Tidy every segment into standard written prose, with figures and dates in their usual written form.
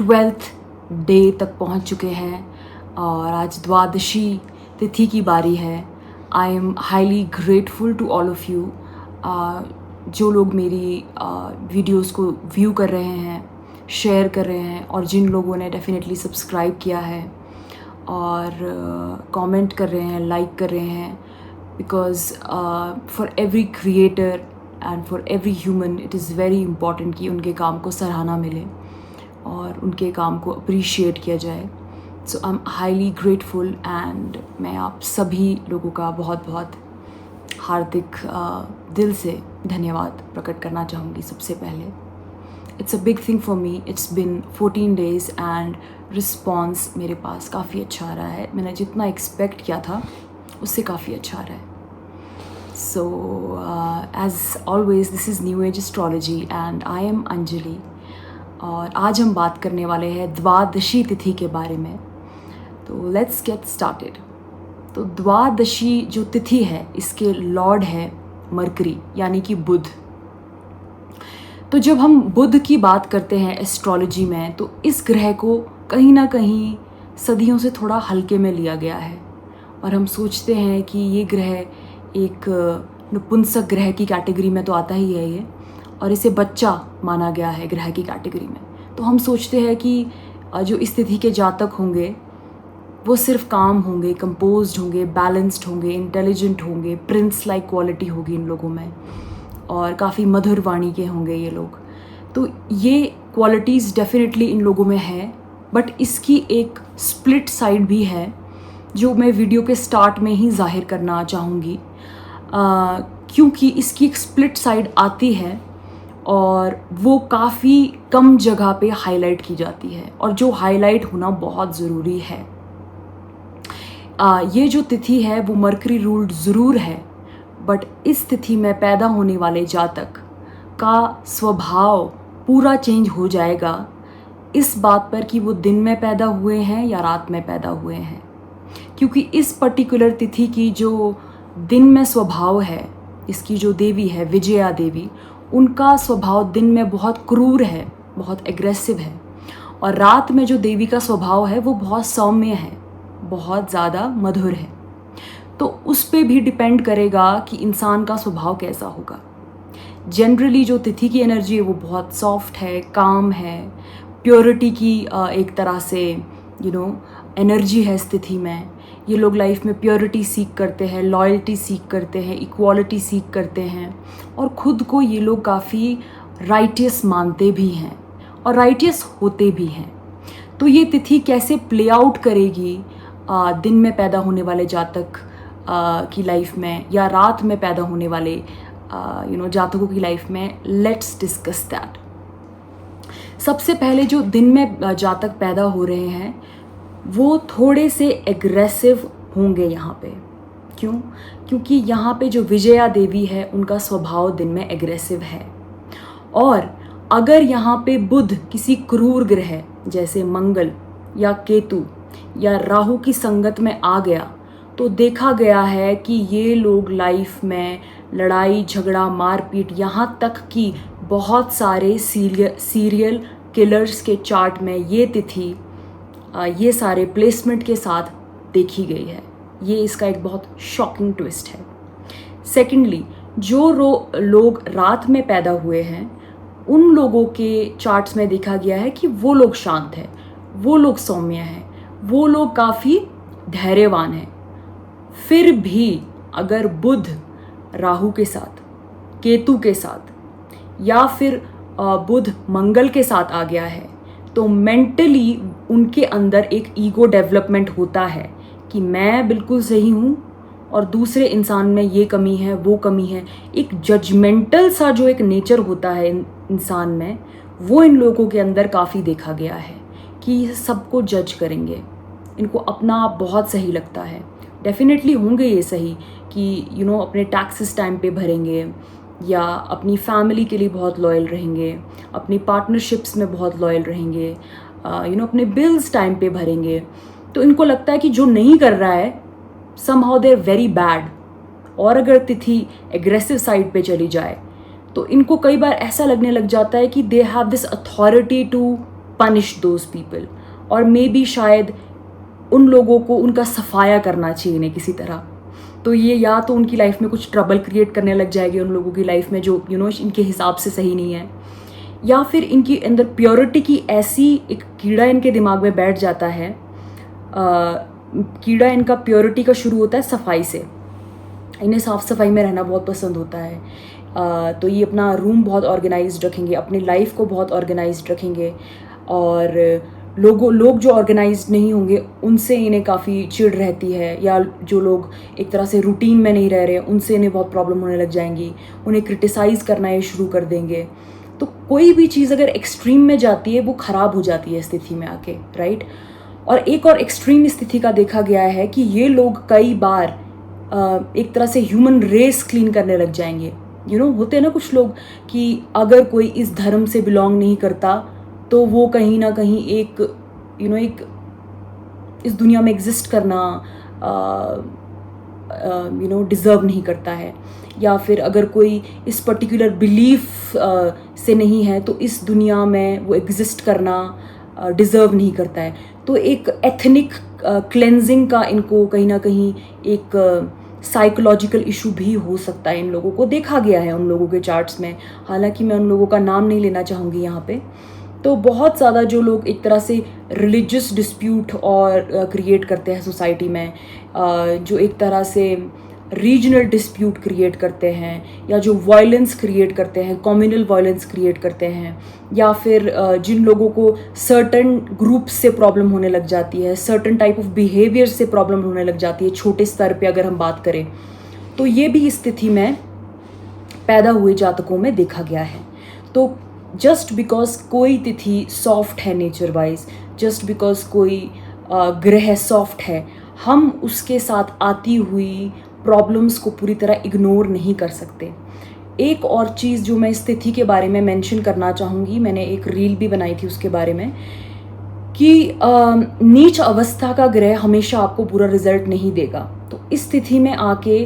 12th day तक पहुंच चुके हैं और आज द्वादशी तिथि की बारी है। I am highly grateful to all of you जो लोग मेरी वीडियोस को व्यू कर रहे हैं, शेयर कर रहे हैं और जिन लोगों ने डेफिनेटली सब्सक्राइब किया है और कमेंट कर रहे हैं, लाइक कर रहे हैं। Because for every creator and for every human it is very important कि उनके काम को सराहना मिले और उनके काम को अप्रिशिएट किया जाए। So I am highly grateful and मैं आप सभी लोगों का बहुत बहुत हार्दिक दिल से धन्यवाद प्रकट करना चाहूँगी। सबसे पहले it's a big thing for me. It's been 14 days and response मेरे पास काफ़ी अच्छा आ रहा है। मैंने जितना एक्सपेक्ट किया था उससे काफ़ी अच्छा आ रहा है। So as always this is new age astrology and I am Anjali और आज हम बात करने वाले हैं द्वादशी तिथि के बारे में। तो लेट्स गेट स्टार्टेड। तो द्वादशी जो तिथि है इसके लॉर्ड है मरकरी यानी कि बुध। तो जब हम बुध की बात करते हैं एस्ट्रोलॉजी में तो इस ग्रह को कहीं ना कहीं सदियों से थोड़ा हल्के में लिया गया है और हम सोचते हैं कि ये ग्रह एक नपुंसक ग्रह की कैटेगरी में तो आता ही है ये, और इसे बच्चा माना गया है ग्रह की कैटेगरी में। तो हम सोचते हैं कि जो इस तिथि के जातक होंगे वो सिर्फ काम होंगे, कंपोज्ड होंगे, बैलेंस्ड होंगे, इंटेलिजेंट होंगे, प्रिंस लाइक क्वालिटी होगी इन लोगों में और काफ़ी मधुर वाणी के होंगे ये लोग। तो ये क्वालिटीज़ डेफिनेटली इन लोगों में है, बट इसकी एक स्प्लिट साइड भी है जो मैं वीडियो के स्टार्ट में ही जाहिर करना चाहूँगी, क्योंकि इसकी एक स्प्लिट साइड आती है और वो काफ़ी कम जगह पे हाईलाइट की जाती है और जो हाईलाइट होना बहुत ज़रूरी है। ये जो तिथि है वो मरकरी रूल्ड ज़रूर है, बट इस तिथि में पैदा होने वाले जातक का स्वभाव पूरा चेंज हो जाएगा इस बात पर कि वो दिन में पैदा हुए हैं या रात में पैदा हुए हैं। क्योंकि इस पर्टिकुलर तिथि की जो दिन में स्वभाव है, इसकी जो देवी है विजया देवी, उनका स्वभाव दिन में बहुत क्रूर है, बहुत एग्रेसिव है, और रात में जो देवी का स्वभाव है वो बहुत सौम्य है, बहुत ज़्यादा मधुर है। तो उस पे भी डिपेंड करेगा कि इंसान का स्वभाव कैसा होगा। जनरली जो तिथि की एनर्जी है वो बहुत सॉफ्ट है, काम है, प्योरिटी की एक तरह से एनर्जी है इस तिथि में। ये लोग लाइफ में प्योरिटी सीख करते हैं, लॉयल्टी सीख करते हैं, इक्वालिटी सीख करते हैं और ख़ुद को ये लोग काफ़ी राइटियस मानते भी हैं और राइटियस होते भी हैं। तो ये तिथि कैसे प्ले आउट करेगी दिन में पैदा होने वाले जातक की लाइफ में या रात में पैदा होने वाले जातकों की लाइफ में, लेट्स डिस्कस दैट। सबसे पहले जो दिन में जातक पैदा हो रहे हैं वो थोड़े से एग्रेसिव होंगे यहाँ पे। क्यों? क्योंकि यहाँ पे जो विजया देवी है उनका स्वभाव दिन में एग्रेसिव है, और अगर यहाँ पे बुध किसी क्रूर ग्रह जैसे मंगल या केतु या राहु की संगत में आ गया तो देखा गया है कि ये लोग लाइफ में लड़ाई झगड़ा मारपीट, यहाँ तक कि बहुत सारे सीरियल किलर्स के चार्ट में ये तिथि ये सारे प्लेसमेंट के साथ देखी गई है। ये इसका एक बहुत शॉकिंग ट्विस्ट है। सेकेंडली, जो लोग रात में पैदा हुए हैं उन लोगों के चार्ट्स में देखा गया है कि वो लोग शांत हैं, वो लोग सौम्य हैं, वो लोग काफ़ी धैर्यवान हैं। फिर भी अगर बुध राहु के साथ, केतु के साथ या फिर बुध मंगल के साथ आ गया है तो मेंटली उनके अंदर एक ईगो डेवलपमेंट होता है कि मैं बिल्कुल सही हूँ और दूसरे इंसान में ये कमी है, वो कमी है। एक जजमेंटल सा जो एक नेचर होता है इंसान में, वो इन लोगों के अंदर काफ़ी देखा गया है कि सबको जज करेंगे, इनको अपना आप बहुत सही लगता है। डेफिनेटली होंगे ये सही कि अपने टैक्सेस टाइम पे भरेंगे या अपनी फैमिली के लिए बहुत लॉयल रहेंगे, अपनी पार्टनरशिप्स में बहुत लॉयल रहेंगे, अपने बिल्स टाइम पे भरेंगे। तो इनको लगता है कि जो नहीं कर रहा है somehow they are very bad. और अगर तिथि एग्रेसिव साइड पे चली जाए तो इनको कई बार ऐसा लगने लग जाता है कि they have this authority to punish those people, और मे बी शायद उन लोगों को उनका सफाया करना चाहिए इन्हें किसी तरह। तो ये या तो उनकी लाइफ में कुछ ट्रबल क्रिएट करने लग जाएगी उन लोगों की लाइफ में जो इनके हिसाब से सही नहीं है, या फिर इनकी अंदर प्योरिटी की ऐसी एक कीड़ा इनके दिमाग में बैठ जाता है। कीड़ा इनका प्योरिटी का शुरू होता है सफाई से। इन्हें साफ़ सफाई में रहना बहुत पसंद होता है। तो ये अपना रूम बहुत ऑर्गेनाइज्ड रखेंगे, अपनी लाइफ को बहुत ऑर्गेनाइज्ड रखेंगे, और लोग जो ऑर्गेनाइज्ड नहीं होंगे उनसे इन्हें काफ़ी चिढ़ रहती है, या जो लोग एक तरह से रूटीन में नहीं रह रहे हैं उनसे इन्हें बहुत प्रॉब्लम होने लग जाएंगी, उन्हें क्रिटिसाइज़ करना ये शुरू कर देंगे। तो कोई भी चीज़ अगर एक्सट्रीम में जाती है वो ख़राब हो जाती है स्थिति में आके, राइट। और एक और एक्सट्रीम स्थिति का देखा गया है कि ये लोग कई बार एक तरह से ह्यूमन रेस क्लीन करने लग जाएंगे। होते हैं ना कुछ लोग कि अगर कोई इस धर्म से बिलोंग नहीं करता तो वो कहीं ना कहीं एक इस दुनिया में एग्जिस्ट करना डिज़र्व नहीं करता है, या फिर अगर कोई इस पर्टिकुलर बिलीफ से नहीं है तो इस दुनिया में वो एग्जिस्ट करना डिज़र्व नहीं करता है। तो एक एथनिक क्लेंजिंग का इनको कहीं ना कहीं एक साइकोलॉजिकल इशू भी हो सकता है। इन लोगों को देखा गया है उन लोगों के चार्ट्स में, हालांकि मैं उन लोगों का नाम नहीं लेना चाहूँगी यहाँ पे। तो बहुत ज़्यादा जो लोग एक तरह से रिलीजियस डिस्प्यूट और क्रिएट करते हैं सोसाइटी में, जो एक तरह से रीजनल डिस्प्यूट क्रिएट करते हैं, या जो वायलेंस क्रिएट करते हैं, कम्युनल वायलेंस क्रिएट करते हैं, या फिर जिन लोगों को सर्टन ग्रुप्स से प्रॉब्लम होने लग जाती है, सर्टन टाइप ऑफ बिहेवियर से प्रॉब्लम होने लग जाती है छोटे स्तर पे अगर हम बात करें, तो ये भी स्थिति में पैदा हुए जातकों में देखा गया है। तो जस्ट बिकॉज कोई तिथि सॉफ्ट है नेचर वाइज, जस्ट बिकॉज कोई ग्रह सॉफ्ट है, हम उसके साथ आती हुई प्रॉब्लम्स को पूरी तरह इग्नोर नहीं कर सकते। एक और चीज़ जो मैं इस तिथि के बारे में मेंशन करना चाहूँगी, मैंने एक रील भी बनाई थी उसके बारे में, कि नीच अवस्था का ग्रह हमेशा आपको बुरा रिजल्ट नहीं देगा। तो इस तिथि में आके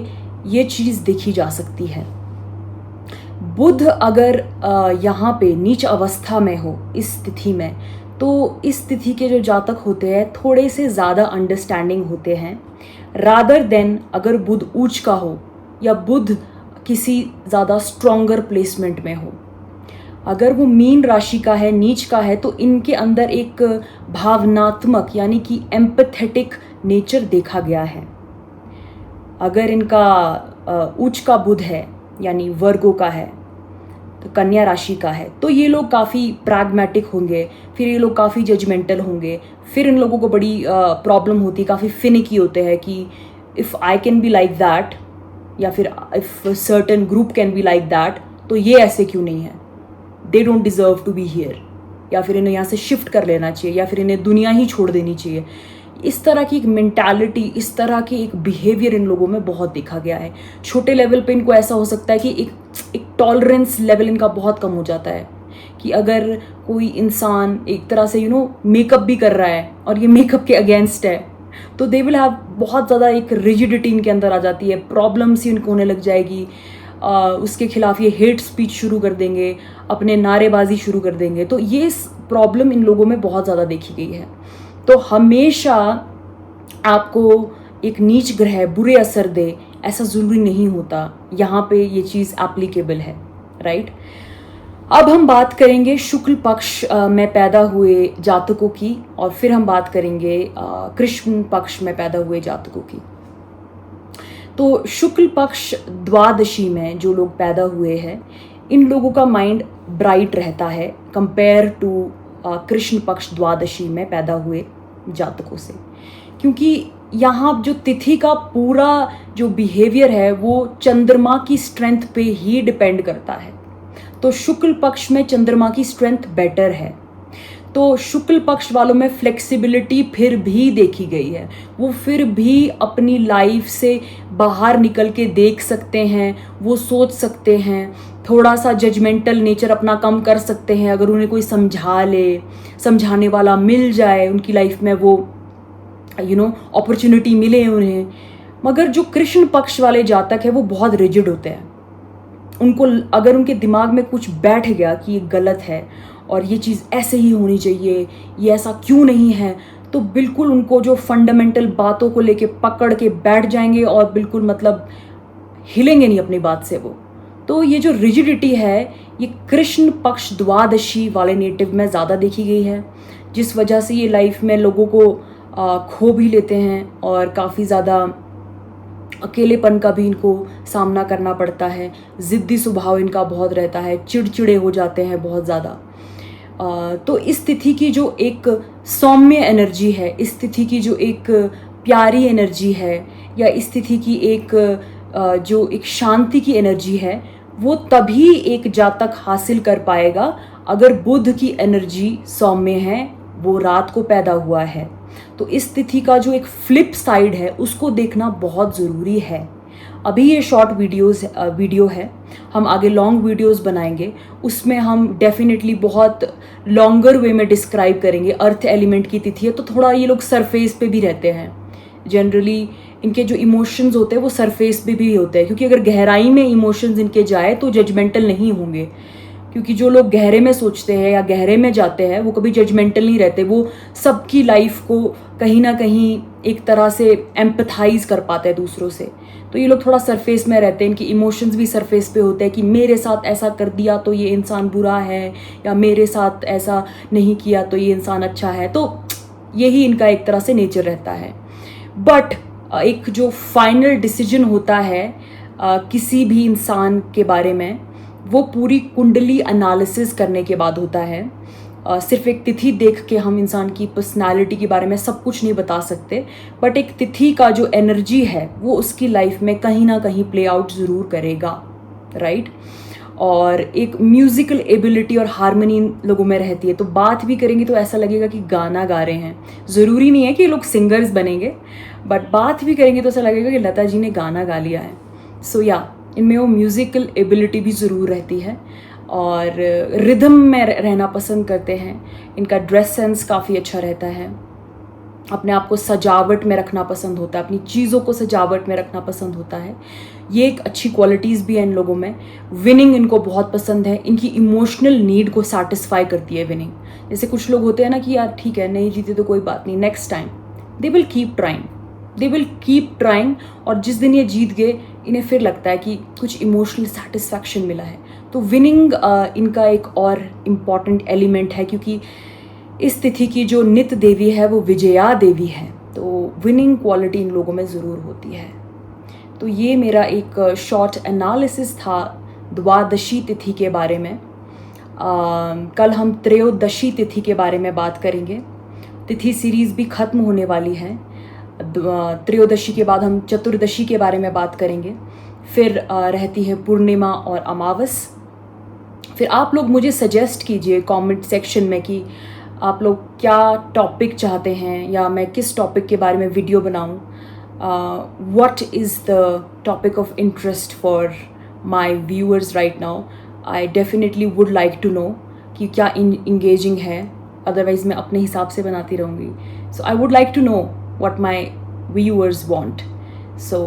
ये चीज़ देखी जा सकती है। बुध अगर यहाँ पे नीच अवस्था में हो इस तिथि में, तो इस तिथि के जो जातक होते हैं थोड़े से ज़्यादा अंडरस्टैंडिंग होते हैं, रादर देन अगर बुध उच्च का हो या बुध किसी ज़्यादा स्ट्रॉन्गर प्लेसमेंट में हो। अगर वो मीन राशि का है, नीच का है, तो इनके अंदर एक भावनात्मक यानी कि एम्पैथेटिक नेचर देखा गया है। अगर इनका उच्च का बुध है यानी वर्गो का है, तो कन्या राशि का है, तो ये लोग काफ़ी प्रैग्मेटिक होंगे, फिर ये लोग काफ़ी जजमेंटल होंगे, फिर इन लोगों को बड़ी प्रॉब्लम होती है, काफ़ी फिनिकी होते हैं कि if I can be like that, या फिर if certain group can be like that, तो ये ऐसे क्यों नहीं है, they don't deserve to be here, या फिर इन्हें यहाँ से शिफ्ट कर लेना चाहिए, या फिर इन्हें दुनिया ही छोड़ देनी चाहिए। इस तरह की एक मेंटालिटी, इस तरह की एक बिहेवियर इन लोगों में बहुत देखा गया है। छोटे लेवल पे इनको ऐसा हो सकता है कि एक टॉलरेंस लेवल इनका बहुत कम हो जाता है, कि अगर कोई इंसान एक तरह से मेकअप भी कर रहा है और ये मेकअप के अगेंस्ट है, तो दे विल हैव बहुत ज़्यादा एक रिजिडिटी इनके अंदर आ जाती है, प्रॉब्लम्स ही इनको होने लग जाएगी, उसके खिलाफ ये हेट स्पीच शुरू कर देंगे, अपने नारेबाजी शुरू कर देंगे। तो ये प्रॉब्लम इन लोगों में बहुत ज़्यादा देखी गई है। तो हमेशा आपको एक नीच ग्रह बुरे असर दे ऐसा ज़रूरी नहीं होता, यहाँ पे ये चीज़ एप्लीकेबल है, राइट। अब हम बात करेंगे शुक्ल पक्ष में पैदा हुए जातकों की, और फिर हम बात करेंगे कृष्ण पक्ष में पैदा हुए जातकों की। तो शुक्ल पक्ष द्वादशी में जो लोग पैदा हुए हैं, इन लोगों का माइंड ब्राइट रहता है कंपेयर टू कृष्ण पक्ष द्वादशी में पैदा हुए जातकों से, क्योंकि यहाँ जो तिथि का पूरा जो बिहेवियर है वो चंद्रमा की स्ट्रेंथ पे ही डिपेंड करता है। तो शुक्ल पक्ष में चंद्रमा की स्ट्रेंथ बेटर है, तो शुक्ल पक्ष वालों में फ्लेक्सिबिलिटी फिर भी देखी गई है, वो फिर भी अपनी लाइफ से बाहर निकल के देख सकते हैं, वो सोच सकते हैं, थोड़ा सा जजमेंटल नेचर अपना कम कर सकते हैं। अगर उन्हें कोई समझा ले, समझाने वाला मिल जाए उनकी लाइफ में, वो अपॉर्चुनिटी मिले उन्हें। मगर जो कृष्ण पक्ष वाले जातक है वो बहुत रिजिड होते हैं। उनको अगर उनके दिमाग में कुछ बैठ गया कि ये गलत है और ये चीज़ ऐसे ही होनी चाहिए, ये ऐसा क्यों नहीं है, तो बिल्कुल उनको जो फंडामेंटल बातों को लेके पकड़ के बैठ जाएंगे और बिल्कुल मतलब हिलेंगे नहीं अपनी बात से वो। तो ये जो रिजिडिटी है ये कृष्ण पक्ष द्वादशी वाले नेटिव में ज़्यादा देखी गई है, जिस वजह से ये लाइफ में लोगों को खो भी लेते हैं और काफ़ी ज़्यादा अकेलेपन का भी इनको सामना करना पड़ता है। ज़िद्दी स्वभाव इनका बहुत रहता है, चिड़चिड़े हो जाते हैं बहुत ज़्यादा। तो इस तिथि की जो एक सौम्य एनर्जी है, इस तिथि की जो एक प्यारी एनर्जी है, या इस तिथि की एक जो एक शांति की एनर्जी है, वो तभी एक जातक हासिल कर पाएगा अगर बुध की एनर्जी सौम्य है, वो रात को पैदा हुआ है। तो इस तिथि का जो एक फ्लिप साइड है उसको देखना बहुत ज़रूरी है। अभी ये शॉर्ट वीडियो है, हम आगे लॉन्ग वीडियोस बनाएंगे, उसमें हम डेफिनेटली बहुत लॉन्गर वे में डिस्क्राइब करेंगे। अर्थ एलिमेंट की तिथि है तो थोड़ा ये लोग सरफेस पे भी रहते हैं, जनरली इनके जो इमोशंस होते हैं वो सरफेस पे भी होते हैं, क्योंकि अगर गहराई में इमोशंस इनके जाए तो जजमेंटल नहीं होंगे। क्योंकि जो लोग गहरे में सोचते हैं या गहरे में जाते हैं वो कभी जजमेंटल नहीं रहते, वो सबकी लाइफ को कहीं ना कहीं एक तरह से एम्पथाइज कर पाते हैं दूसरों से। तो ये लोग थोड़ा सरफेस में रहते हैं, इनकी इमोशंस भी सरफेस पे होते हैं कि मेरे साथ ऐसा कर दिया तो ये इंसान बुरा है, या मेरे साथ ऐसा नहीं किया तो ये इंसान अच्छा है। तो यही इनका एक तरह से नेचर रहता है। बट एक जो फाइनल डिसीजन होता है किसी भी इंसान के बारे में, वो पूरी कुंडली एनालिसिस करने के बाद होता है। सिर्फ एक तिथि देख के हम इंसान की पर्सनालिटी के बारे में सब कुछ नहीं बता सकते, बट एक तिथि का जो एनर्जी है वो उसकी लाइफ में कहीं ना कहीं प्ले आउट ज़रूर करेगा, राइट। और एक म्यूज़िकल एबिलिटी और हारमोनी लोगों में रहती है, तो बात भी करेंगे तो ऐसा लगेगा कि गाना गा रहे हैं। ज़रूरी नहीं है कि लोग सिंगर्स बनेंगे, बट बात भी करेंगे तो ऐसा लगेगा कि लता जी ने गाना गा लिया है। सो या इनमें वो म्यूज़िकल एबिलिटी भी ज़रूर रहती है और रिदम में रहना पसंद करते हैं। इनका ड्रेस सेंस काफ़ी अच्छा रहता है, अपने आप को सजावट में रखना पसंद होता है, अपनी चीज़ों को सजावट में रखना पसंद होता है। ये एक अच्छी क्वालिटीज़ भी है इन लोगों में। विनिंग इनको बहुत पसंद है, इनकी इमोशनल नीड को सैटिस्फाई करती है विनिंग। जैसे कुछ लोग होते हैं ना कि यार ठीक है नहीं जीते तो कोई बात नहीं, next time they will keep trying, और जिस दिन ये जीत गए इन्हें फिर लगता है कि कुछ इमोशनल सेटिस्फैक्शन मिला है। तो विनिंग इनका एक और इम्पॉर्टेंट एलिमेंट है, क्योंकि इस तिथि की जो नित्य देवी है वो विजया देवी है, तो विनिंग क्वालिटी इन लोगों में ज़रूर होती है। तो ये मेरा एक शॉर्ट एनालिसिस था द्वादशी तिथि के बारे में। कल हम त्रयोदशी तिथि के बारे में बात करेंगे। तिथि सीरीज़ भी ख़त्म होने वाली है। त्रयोदशी के बाद हम चतुर्दशी के बारे में बात करेंगे, फिर रहती है पूर्णिमा और अमावस। फिर आप लोग मुझे सजेस्ट कीजिए कमेंट सेक्शन में कि आप लोग क्या टॉपिक चाहते हैं या मैं किस टॉपिक के बारे में वीडियो बनाऊं। What is the topic of interest for my viewers right now. I definitely would like to know कि क्या इंगेजिंग है, अदरवाइज़ मैं अपने हिसाब से बनाती रहूँगी। So I would like to know what my viewers want. So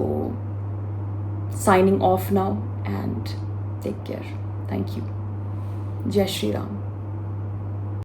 signing off now and take care. Thank you. Jai Shri Ram.